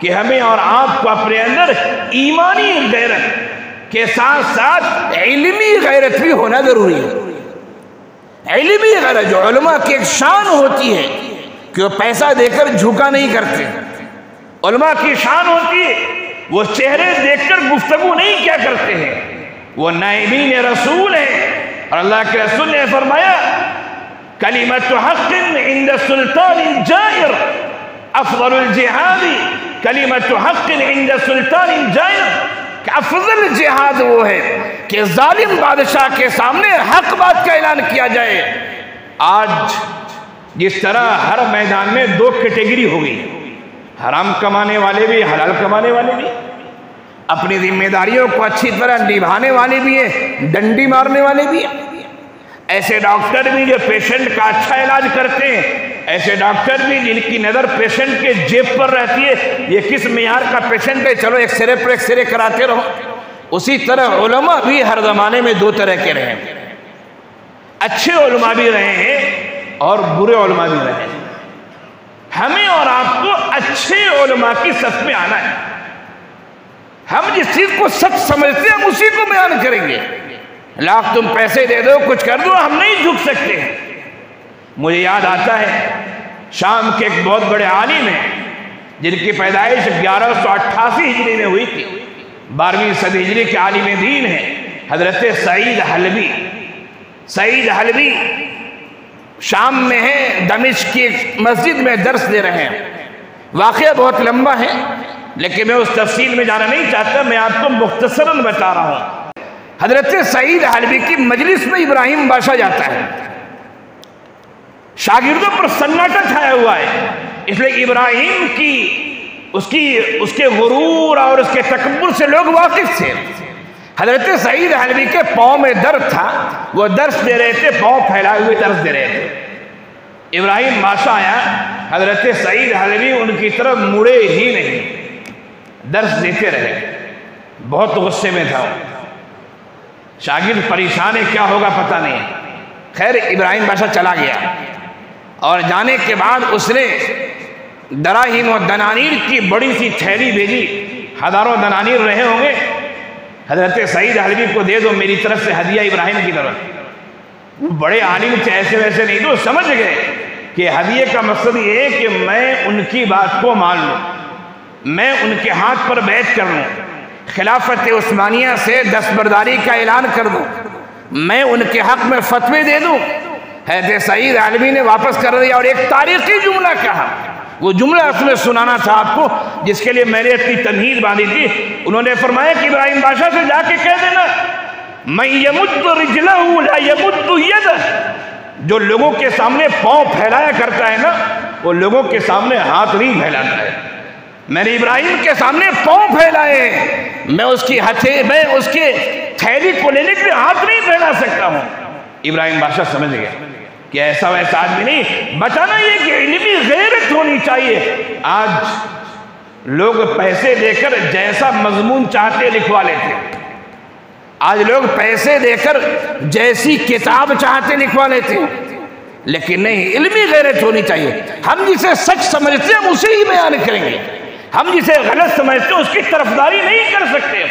کہ ہمیں اور آپ کو اپنے اندر ایمانی غیرت کے ساتھ ساتھ علمی غیرت بھی ہونا ضروری ہے۔ علمی غیرت جو علماء کی ایک شان ہوتی ہے کہ وہ پیسہ دے کر جھکا نہیں کرتے، علماء کی شان ہوتی ہے وہ چہرے دیکھ کر گفتگو نہیں کیا کرتے ہیں، وہ نائبین رسول ہیں، اور اللہ کے رسول نے فرمایا کلمت حق عند سلطان جائر افضل الجہاد، کلمت حق عند سلطان جائر، کہ افضل جہاد وہ ہے کہ ظالم بادشاہ کے سامنے حق بات کا اعلان کیا جائے۔ آج جس طرح ہر میدان میں دو کیٹیگری ہو گئی، حرام کمانے والے بھی، حلال کمانے والے بھی، اپنی ذمہ داریوں کو اچھی طرح نبھانے والے بھی ہیں، ڈنڈی مارنے والے بھی ہیں، ایسے ڈاکٹر بھی جو پیشنٹ کا اچھا علاج کرتے ہیں، ایسے ڈاکٹر بھی جن کی نظر پیشنٹ کے جیب پر رہتی ہے، یہ کس معیار کا پیشنٹ ہے، چلو ایک سرے پر ایک سرے کراتے رہو۔ اسی طرح علماء بھی ہر زمانے میں دو طرح کے رہے ہیں، اچھے علماء بھی رہے ہیں اور برے علماء بھی رہے ہیں۔ ہمیں اور آپ کو اچھے علماء کی صف میں آنا ہے، ہم جس چیز کو سچ سمجھتے ہیں ہم اسی کو بیان کریں گے۔ لاکھ تم پیسے دے دو، کچھ کر دو، ہم نہیں جھک سکتے ہیں۔ مجھے یاد آتا ہے شام کے ایک بہت بڑے عالم ہیں جن کی پیدائش 1188 ہجری میں ہوئی تھی، 12ویں صدی ہجری کے عالم دین ہیں حضرت سعید حلبی۔ سعید حلبی شام میں ہیں، دمشق کی مسجد میں درس دے رہے ہیں۔ واقعہ بہت لمبا ہے لیکن میں اس تفصیل میں جانا نہیں چاہتا، میں آپ کو مختصراً بتا رہا ہوں۔ حضرت سعید حلبی کی مجلس میں ابراہیم بادشاہ جاتا ہے، شاگردوں پر سناٹا چھایا ہوا ہے، اس لیے ابراہیم کی اس کے غرور اور اس کے تکبر سے لوگ واقف تھے۔ حضرت سعید حلبی کے پاؤں میں درد تھا، وہ درس دے رہے تھے، پاؤں پھیلائے ہوئے درس دے رہے تھے۔ ابراہیم بادشاہ آیا، حضرت سعید حلبی ان کی طرف مڑے ہی نہیں، درس دیتے رہے، بہت غصے میں تھا۔ شاگرد پریشان ہے، کیا ہوگا پتہ نہیں۔ خیر ابراہیم بادشاہ چلا گیا اور جانے کے بعد اس نے دراہیم و دنانیر کی بڑی سی تھیلی بھیجی، ہزاروں دنانیر رہے ہوں گے، حضرت سعید حلبی کو دے دو میری طرف سے ہدیہ ابراہیم کی طرف۔ بڑے عالم تھے، ایسے ویسے نہیں، تو سمجھ گئے کہ ہدیے کا مقصد یہ ہے کہ میں ان کی بات کو مان لوں، میں ان کے ہاتھ پر بیعت کر لوں، خلافت عثمانیہ سے دستبرداری کا اعلان کر دوں، میں ان کے حق میں فتوے دے دوں۔ حضرت سعید حلبی نے واپس کر دیا اور ایک تاریخی جملہ کہا، وہ جملہ اس میں سنانا تھا آپ کو جس کے لیے میں نے اتنی تمہید باندھی تھی۔ انہوں نے فرمایا کہ ابراہیم بادشاہ سے جا کے کہہ دینا من یمد رجلہ لا یمد یدہ، جو لوگوں کے سامنے پاؤں پھیلایا کرتا ہے نا، وہ لوگوں کے سامنے ہاتھ نہیں پھیلاتا ہے۔ میں نے ابراہیم کے سامنے پاؤں پھیلائے، میں اس کے تھیلی کو لینے کے لیے ہاتھ نہیں پھیلا سکتا ہوں۔ ابراہیم بادشاہ سمجھ گیا کہ ایسا ویسا آدمی نہیں، بتانا یہ کہ علمی غیرت ہونی چاہیے۔ آج لوگ پیسے دے کر جیسا مضمون چاہتے لکھوا لیتے، آج لوگ پیسے دے کر جیسی کتاب چاہتے لکھوا لیتے، لیکن نہیں، علمی غیرت ہونی چاہیے۔ ہم جسے سچ سمجھتے ہیں ہم اسے ہی بیان کریں گے، ہم جسے غلط سمجھتے ہیں اس کی طرفداری نہیں کر سکتے۔